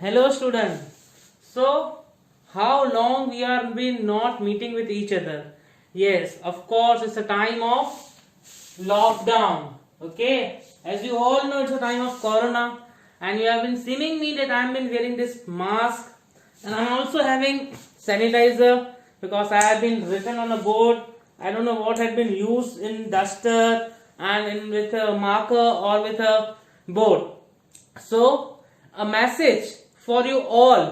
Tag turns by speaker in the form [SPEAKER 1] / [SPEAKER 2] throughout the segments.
[SPEAKER 1] Hello student. So how long we are been not meeting with each other? Yes, of course it's a time of lockdown. Okay, as you all know it's a time of corona, and you have been seeing me that I have been wearing this mask, and I am also having sanitizer because I have been written on a board. I don't know what had been used in duster and with a marker or with a board. So a message for you all,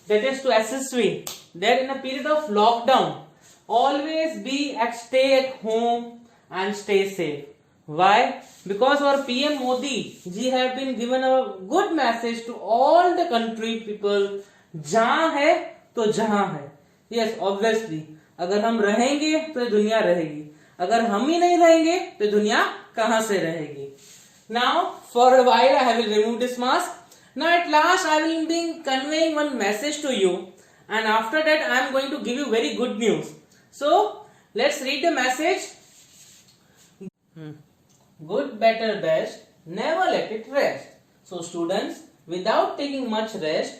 [SPEAKER 1] that is to SSV, that in a period of lockdown always be at stay at home and stay safe. Why? Because our PM Modi ji have been given a good message to all the country people. जहां है तो जहां है. Yes, obviously अगर हम रहेंगे तो दुनिया रहेगी, अगर हम ही नहीं रहेंगे तो दुनिया कहां से रहेगी. Now for a while I will remove this mask. Now at last I will be conveying one message to you, and after that I am going to give you very good news. So let's read the message. Good, better, best, never let it rest. So students, without taking much rest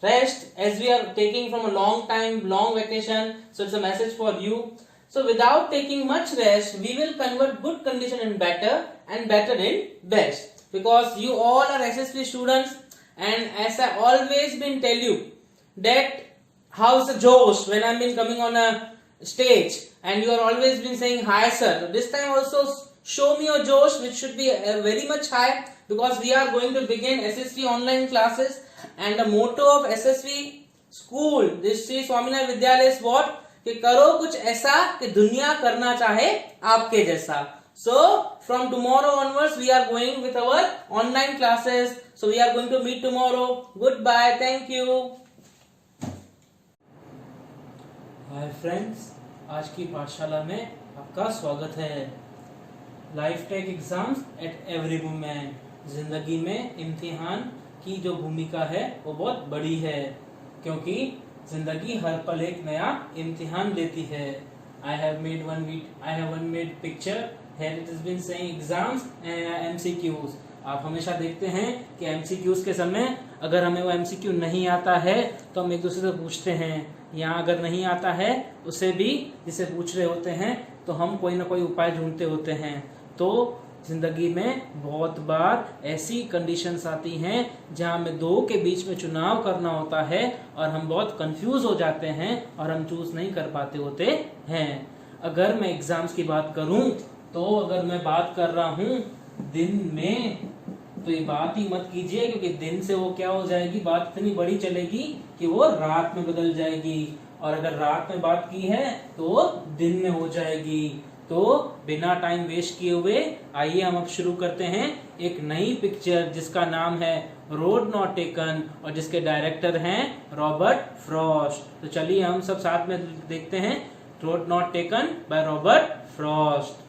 [SPEAKER 1] as we are taking from a long time, long vacation, so it's a message for you. So without taking much rest, we will convert good condition in better and better in best. Because you all are SSP students, and as I always been tell you that how's the Josh when I've been coming on a stage, and you are always been saying hi sir. So this time also show me your Josh, which should be very much high, because we are going to begin SSV online classes, and the motto of SSV school, this Sri Swaminarayan Vidyalaya is what? कि करो कुछ ऐसा कि दुनिया करना चाहे आपके जैसा. So from tomorrow onwards we are going with our online classes. So we are going to meet tomorrow. Goodbye. Thank you. Hi friends, आज की पाठशाला में आपका स्वागत है. Life take exams at every women. जिंदगी में इम्तिहान की जो भूमिका है वो बहुत बड़ी है, क्योंकि जिंदगी हर पल एक नया इम्तिहान लेती है. I have one made picture here. It has been saying exams and MCQs. आप हमेशा देखते हैं कि MCQs के समय अगर हमें वो MCQ नहीं आता है तो हम एक दूसरे से पूछते हैं. यहाँ अगर नहीं आता है उसे भी जिसे पूछ रहे होते हैं तो हम कोई ना कोई उपाय ढूंढते होते हैं. तो जिंदगी में बहुत बार ऐसी कंडीशंस आती हैं जहां हमें दो के बीच में चुनाव करना होता है और हम बहुत कंफ्यूज हो जाते हैं और हम चूज नहीं कर पाते होते हैं. अगर मैं एग्जाम्स की बात करूं तो अगर मैं बात कर रहा हूं दिन में, तो ये बात ही मत कीजिए, क्योंकि दिन से वो क्या हो जाएगी, बात इतनी बड़ी चलेगी कि वो रात में बदल जाएगी, और अगर रात में बात की है तो वो दिन में हो जाएगी. तो बिना टाइम वेस्ट किए हुए आइए हम अब शुरू करते हैं एक नई पिक्चर जिसका नाम है रोड नॉट टेकन, और जिसके डायरेक्टर हैं रॉबर्ट फ्रॉस्ट. तो चलिए हम सब साथ में देखते हैं road not taken by Robert Frost.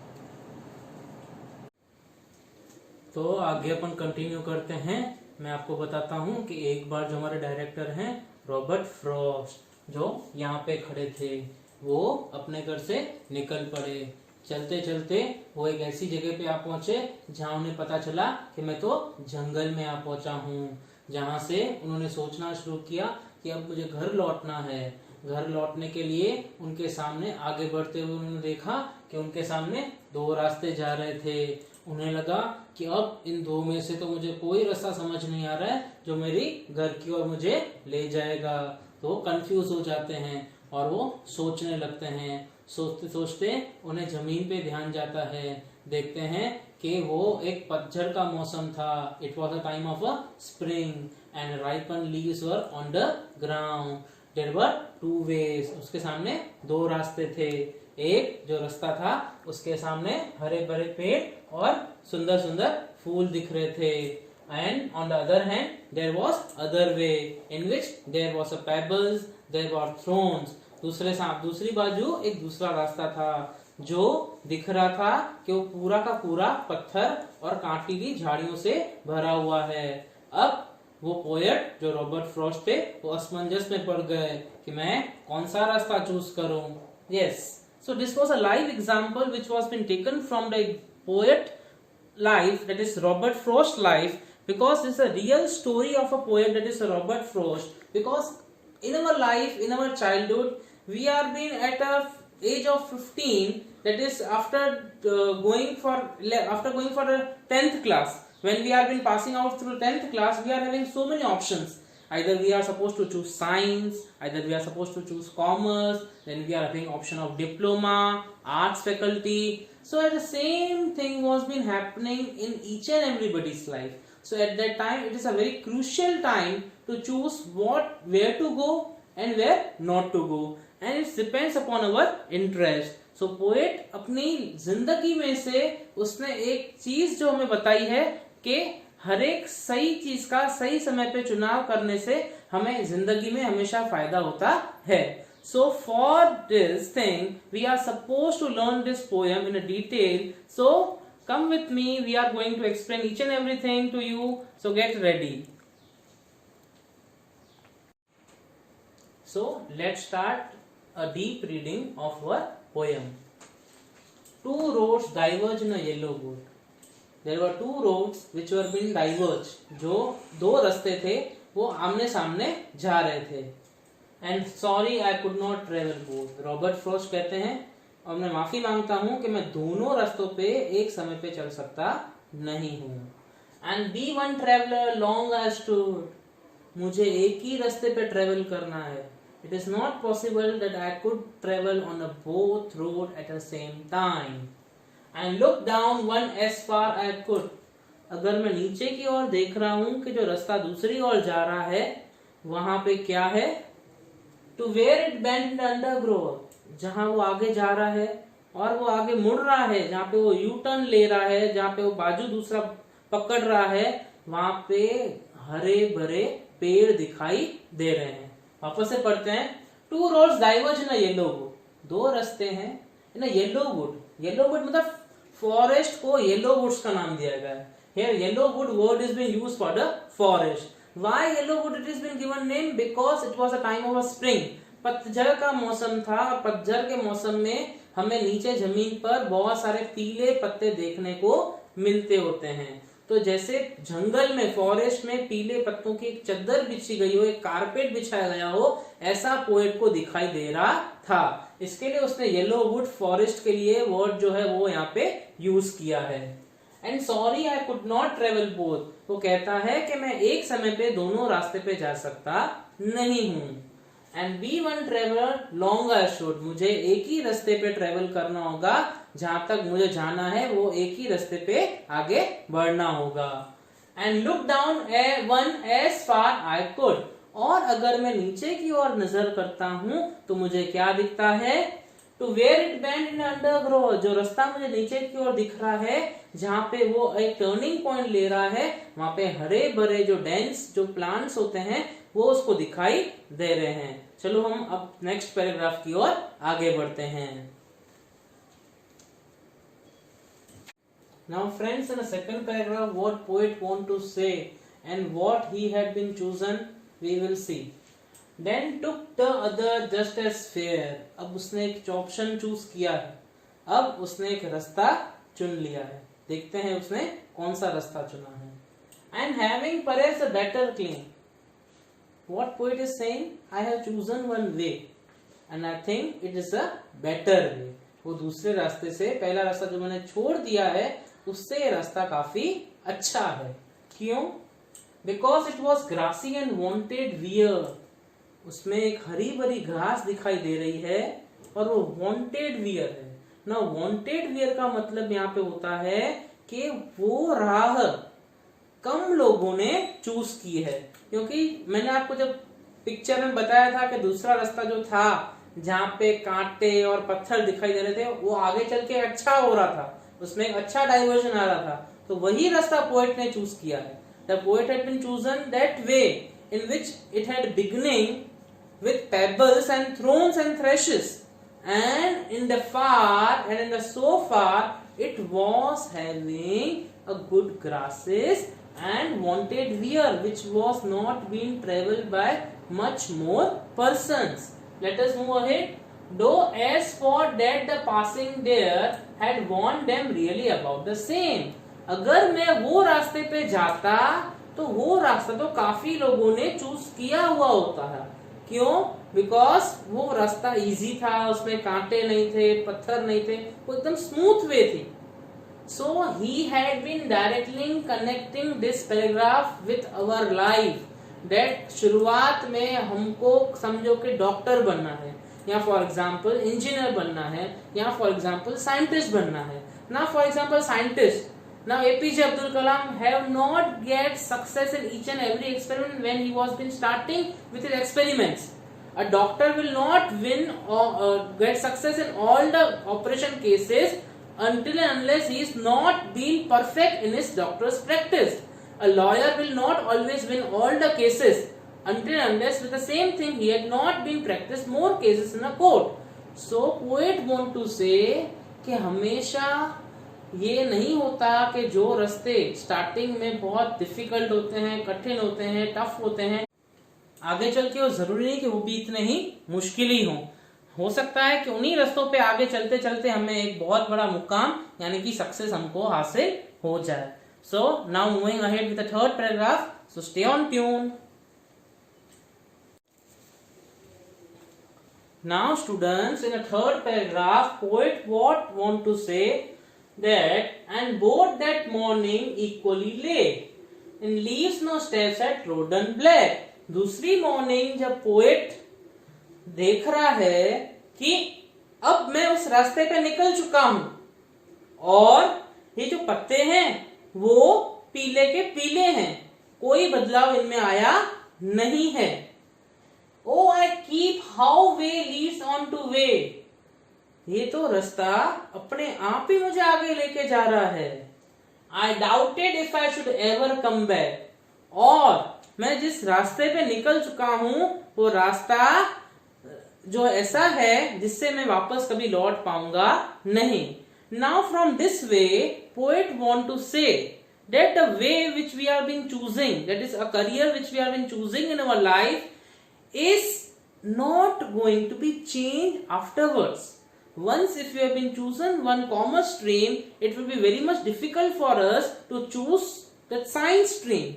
[SPEAKER 1] तो आगे अपन कंटिन्यू करते हैं. मैं आपको बताता हूं कि एक बार जो हमारे डायरेक्टर हैं रॉबर्ट फ्रॉस्ट, जो यहाँ पे खड़े थे, वो अपने घर से निकल पड़े. चलते चलते वो एक ऐसी जगह पे आ पहुंचे जहां उन्हें पता चला कि मैं तो जंगल में आ पहुंचा हूं. जहां से उन्होंने सोचना शुरू किया कि अब मुझे घर लौटना है. घर लौटने के लिए उनके सामने आगे बढ़ते हुए उन्होंने देखा कि उनके सामने दो रास्ते जा रहे थे. उन्हें लगा कि अब इन दो में से तो मुझे कोई रास्ता समझ नहीं आ रहा है जो मेरी घर की ओर मुझे ले जाएगा. तो कंफ्यूज हो जाते हैं और वो सोचने लगते हैं. सोचते सोचते उन्हें जमीन पे ध्यान जाता है. देखते हैं कि वो एक पतझड़ का मौसम था. It was a time of a spring and ripen leaves were on the ground. There were two ways. उसके सामने दो रास्ते थे. एक जो रास्ता था उसके सामने हरे भरे पेड़ और सुंदर सुंदर फूल दिख रहे थे. And on the other hand, there was other way in which there was a pebbles, there were thorns. दूसरी बाजू एक दूसरा रास्ता था जो दिख रहा था कि वो पूरा का पूरा पत्थर और कांटीली झाड़ियों से भरा हुआ है. अब वो पोएट जो रॉबर्ट फ्रॉस्ट थे वो असमंजस में पड़ गए कि मैं कौन सा रास्ता चूज करूं. Yes, so this was a live example which was been taken from the poet life, that is Robert Frost's life, because it's a real story of a poet, that is Robert Frost. Because in our life, in our childhood, we are being at a age of 15, that is after going for a 10th class. When we are been passing out through 10th class, we are having so many options. Either we are supposed to choose science, either we are supposed to choose commerce, then we are having option of diploma, arts faculty. So the same thing was been happening in each and everybody's life. So at that time, it is a very crucial time to choose where to go and where not to go, and it depends upon our interest. So poet अपनी जिंदगी में से उसने एक चीज जो हमें बताई है कि हर एक सही चीज का सही समय पे चुनाव करने से हमें जिंदगी में हमेशा फायदा होता है. So for this thing, we are supposed to learn this poem in a detail. So come with me, we are going to explain each and everything to you. So get ready. So let's start a deep reading of our poem. Two roads diverge in a yellow wood. There were two roads which were being diverged. जो दो रास्ते थे वो आमने सामने जा रहे थे. And sorry I could not travel both. Robert Frost कहते हैं और मैं माफी मांगता हूं कि मैं दोनों रास्तों पे एक समय पे चल सकता नहीं हूं. And be one traveler long I stood. मुझे एक ही रास्ते पे ट्रेवल करना है. It is not possible that I could travel on a both road at the same time. And look down one as far I could. अगर मैं नीचे की ओर देख रहा हूं कि जो रास्ता दूसरी ओर जा रहा है वहां पे क्या है? To where it bent undergrowth. जहां वो आगे जा रहा है और वो आगे मुड़ रहा है, जहां पे वो यू टर्न ले रहा है, जहां पे वो बाजू दूसरा पकड़ रहा है, वहां पे हरे भरे पेड़ दिखाई दे रहे हैं. वापस से पढ़ते हैं. Two roads diverge in a yellow wood. दो रास्ते हैं in a yellow wood. Yellow wood मतलब फॉरेस्ट को येलो वुड्स का नाम दिया गया है. Here yellow wood word is been used for the forest. Why yellow wood it has been given name? Because it was a time of a spring. पतझड़ का मौसम था और पतझड़ के मौसम में हमें नीचे जमीन पर बहुत सारे पीले पत्ते देखने को मिलते होते हैं. तो जैसे जंगल में, फॉरेस्ट में पीले पत्तों की एक चद्दर बिछी गई हो, एक कारपेट बिछाया गया हो, ऐसा पोएट को दिखाई दे रहा था. इसके लिए उसने येलो वुड फॉरेस्ट के लिए वर्ड जो है वो यहाँ पे यूज किया है. And sorry I could not travel both. वो कहता है कि मैं एक समय पे दोनों रास्ते पे जा सकता नहीं हूं. And be one traveller long I should. मुझे एक ही रास्ते पे ट्रेवल करना होगा. जहां तक मुझे जाना है वो एक ही रास्ते पे आगे बढ़ना होगा. And look down one as far I could. और अगर मैं नीचे की ओर नजर करता हूं तो मुझे क्या दिखता है? To where it bend in undergrowth. जो रास्ता मुझे नीचे की ओर दिख रहा है, जहां पे वो एक टर्निंग पॉइंट ले रहा है, वहां पे हरे भरे जो डेंस जो प्लांट्स होते हैं वो उसको दिखाई दे रहे हैं. चलो हम अब नेक्स्ट पैराग्राफ की ओर आगे बढ़ते हैं. Now friends, in the second paragraph, what poet want to say and what he had been chosen, we will see. Then took the other just as fair. अब उसने एक ऑप्शन चूज किया है. अब उसने एक रास्ता चुन लिया है. देखते हैं उसने कौन सा रास्ता चुना है. And having perhaps a better claim. What poet is saying? I have chosen one way and I think it is a better way. वो दूसरे रास्ते से, पहला रास्ता जो मैंने छोड़ दिया है उससे ये रास्ता काफी अच्छा है. क्यों? Because it was grassy and wanted wear. उसमें एक हरी भरी घास दिखाई दे रही है और वो वांटेड वियर है ना. वांटेड वियर का मतलब यहाँ पे होता है कि वो राह कम लोगों ने चूज की है. क्योंकि मैंने आपको जब पिक्चर में बताया था कि दूसरा रास्ता जो था जहाँ पे कांटे और पत्थर दिखाई दे रहे थे वो आगे चल के अच्छा हो रहा था, उसमें एक अच्छा डाइवर्जन आ रहा था, तो वही रास्ता पोएट ने चूज किया है. The poet had been chosen that way in which it had beginning with pebbles and thorns and thrushes, and in the so far it was having a good grasses and wanted wear which was not being traveled by much more persons. Let us move ahead. Though as for that the passing there had warned them really about the same. अगर मैं वो रास्ते पे जाता तो वो रास्ता तो काफी लोगों ने चूज किया हुआ होता है। क्यों? बिकॉज वो रास्ता इजी था, उसमें कांटे नहीं थे, पत्थर नहीं थे, वो एकदम स्मूथ वे थी। So he had been directly connecting this paragraph with our life. That शुरुआत में हमको समझो कि डॉक्टर बनना है, या फॉर एग्जाम्पल इंजीनियर बनना है, या फॉर एग्जाम्पल साइंटिस्ट बनना है। ना for example scientist, now APJ Abdul Kalam have not get success in each and every experiment when he was been starting with his experiments. A doctor will not win or get success in all the operation cases until and unless he is not been perfect in his doctor's practice. A lawyer will not always win all the cases until and unless with the same thing he had not been practiced more cases in a court. So poet want to say कि हमेशा ये नहीं होता कि जो रास्ते starting में बहुत डिफिकल्ट होते हैं, कठिन होते हैं, टफ होते हैं, आगे चल के वो जरूरी नहीं कि वो भी इतने ही मुश्किल ही हो सकता है कि उन्हीं रास्तों पे आगे चलते चलते हमें एक बहुत बड़ा मुकाम यानी कि सक्सेस हमको हासिल हो जाए। So now moving ahead with the third paragraph, so stay on tune. Now students, in the third paragraph poet what want to say that and both that morning equally lay in leaves no steps at trodden black. दूसरी morning जब poet देख रहा है कि अब मैं उस रास्ते पे निकल चुका हूं और ये जो पत्ते हैं वो पीले के पीले हैं, कोई बदलाव इनमें आया नहीं है। Oh I keep how way leads on to way, ये तो रास्ता अपने आप ही मुझे आगे लेके जा रहा है। आई doubted if I should ever come back, और मैं जिस रास्ते पे निकल चुका हूं वो रास्ता जो ऐसा है जिससे मैं वापस कभी लौट पाऊंगा नहीं। Now from this way poet want to say that the way which we are being choosing, that is a career which we are being choosing in our life, is not going to be change afterwards. Once if we have been chosen one commerce stream, it will be very much difficult for us to choose that science stream.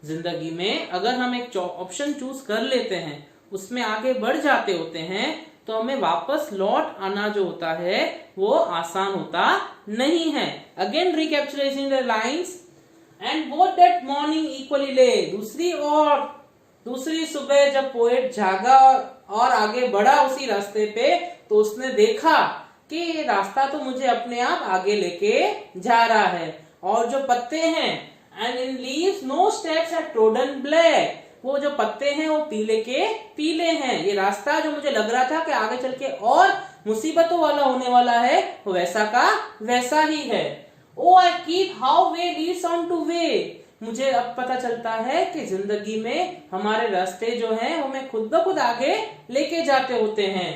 [SPEAKER 1] जिंदगी में अगर हम एक option choose कर लेते हैं, उसमें आगे बढ़ जाते होते हैं, तो हमें वापस लौट आना जो होता है वो आसान होता नहीं है। Again recapitulating the lines, and both that morning equally lay, दूसरी सुबह जब पोएट जागा और आगे बढ़ा उसी रास्ते पे, तो उसने देखा कि ये रास्ता तो मुझे अपने आप आगे लेके जा रहा है, और जो पत्ते हैं and in leaves no steps are trodden black, वो जो पत्ते हैं वो पीले के पीले हैं। ये रास्ता जो मुझे लग रहा था कि आगे चल के और मुसीबतों वाला होने वाला है, वो वैसा का वैसा ही है। Oh I keep how way leads on to way, मुझे अब पता चलता है कि जिंदगी में हमारे रास्ते जो हैं वो हमें खुद ब खुद आगे लेके जाते होते हैं।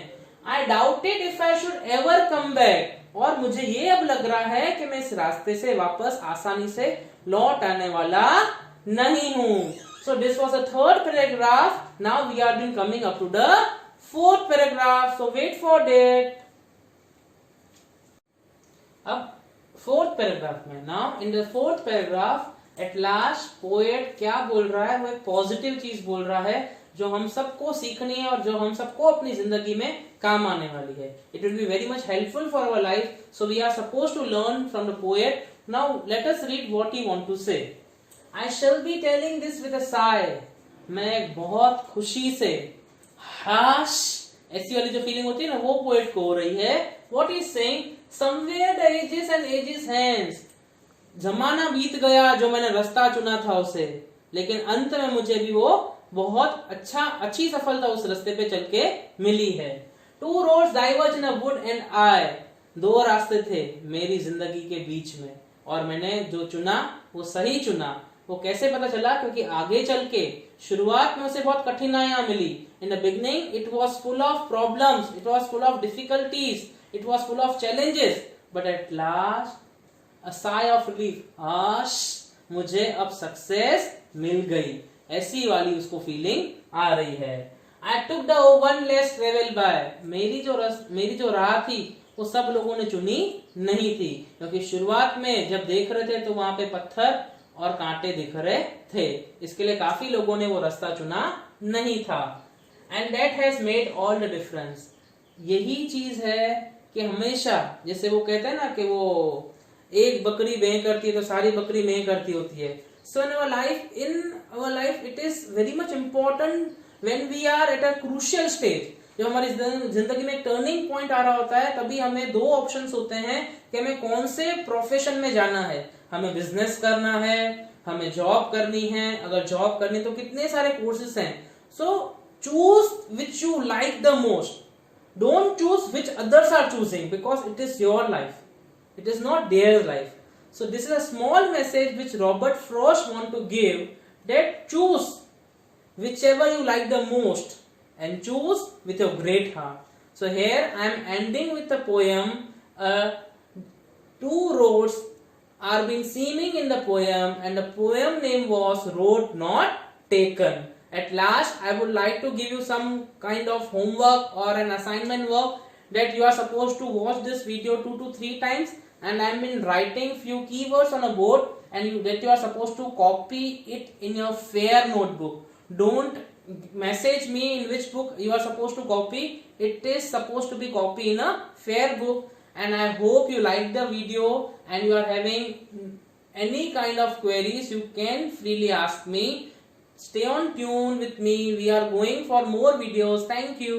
[SPEAKER 1] आई doubted if I should ever come back, और मुझे ये अब लग रहा है कि मैं इस रास्ते से वापस आसानी से लौट आने वाला नहीं हूं। So this was the third paragraph. Now we are been coming up to the fourth paragraph. So wait for that. अब fourth paragraph में, now in the fourth paragraph at last poet क्या बोल रहा है, वो एक पॉजिटिव चीज बोल रहा है जो हम सबको सीखनी है और जो हम सबको अपनी जिंदगी में काम आने वाली है। It will be very much helpful for our life. So we are supposed to learn from the poet. Now let us read what he want to say. I shall be telling this with a sigh. मैं बहुत खुशी से, हाश ऐसी वाली जो feeling होती है ना, वो पोएट को हो रही है। What is saying? Somewhere the ages and ages hence. जमाना बीत गया जो मैंने रास्ता चुना था उसे, लेकिन अंत में मुझे भी वो बहुत अच्छी सफलता उस रास्ते पे चल के मिली है। Two roads diverge in a wood and I. दो रास्ते थे मेरी जिंदगी के बीच में, और मैंने जो चुना वो सही चुना। वो कैसे पता चला? क्योंकि आगे चल के शुरुआत में उसे बहुत कठिनाइयां मिली। In the beginning it was full of problems, it was full of difficulties, it was full of challenges, but at last a sigh of relief, आश मुझे अब सक्सेस मिल गई, ऐसी वाली उसको फीलिंग आ रही है। I took the one less travel by, मेरी जो राह थी वो सब लोगों ने चुनी नहीं थी, क्योंकि शुरुआत में जब देख रहे थे तो वहां पे पत्थर और कांटे दिख रहे थे, इसके लिए काफी लोगों ने वो रास्ता चुना नहीं था। And that has made all the difference. यही चीज है कि हमेशा, जैसे वो कहते हैं ना कि वो एक बकरी में करती है तो सारी बकरी में करती होती है। So in our life it is very much important when we are at a crucial stage. जब हमारी जिंदगी में एक टर्निंग पॉइंट आ रहा होता है, तभी हमें दो ऑप्शंस होते हैं कि हमें कौन से प्रोफेशन में जाना है। हमें बिजनेस करना है, हमें जॉब करनी है। अगर जॉब करनी तो कितने सारे कोर्सेज हैं। So choose which you like the most, don't choose which others are choosing, because it is your life, it is not their life. So this is a small message which Robert Frost want to give, that choose whichever you like the most and choose with your great heart. So here I am ending with the poem. Two roads are being seeming in the poem, and the poem name was Road Not Taken. At last, I would like to give you some kind of homework or an assignment work, that you are supposed to watch this video 2 to 3 times, and I am been writing few keywords on a board, and that you are supposed to copy it in your fair notebook. Don't message me in which book you are supposed to copy. It is supposed to be copied in a fair book. And I hope you like the video, and you are having any kind of queries, you can freely ask me. Stay on tune with me. We are going for more videos. Thank you.